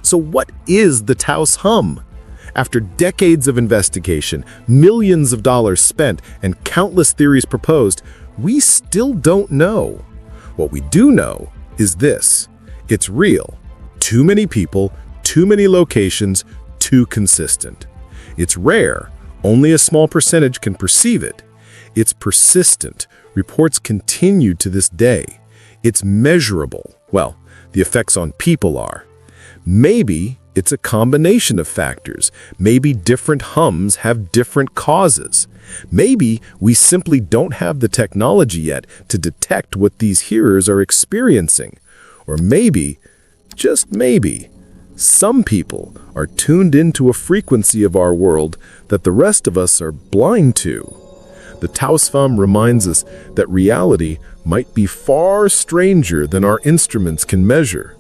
So what is the Taos Hum? After decades of investigation, millions of dollars spent, and countless theories proposed, we still don't know. What we do know is this: it's real. Too many people, too many locations, too consistent. It's rare. Only a small percentage can perceive it. It's persistent. Reports continue to this day. It's measurable. Well, the effects on people are. Maybe it's a combination of factors. Maybe different hums have different causes. Maybe we simply don't have the technology yet to detect what these hearers are experiencing. Or maybe, just maybe, some people are tuned into a frequency of our world that the rest of us are blind to. The Taos Hum reminds us that reality might be far stranger than our instruments can measure.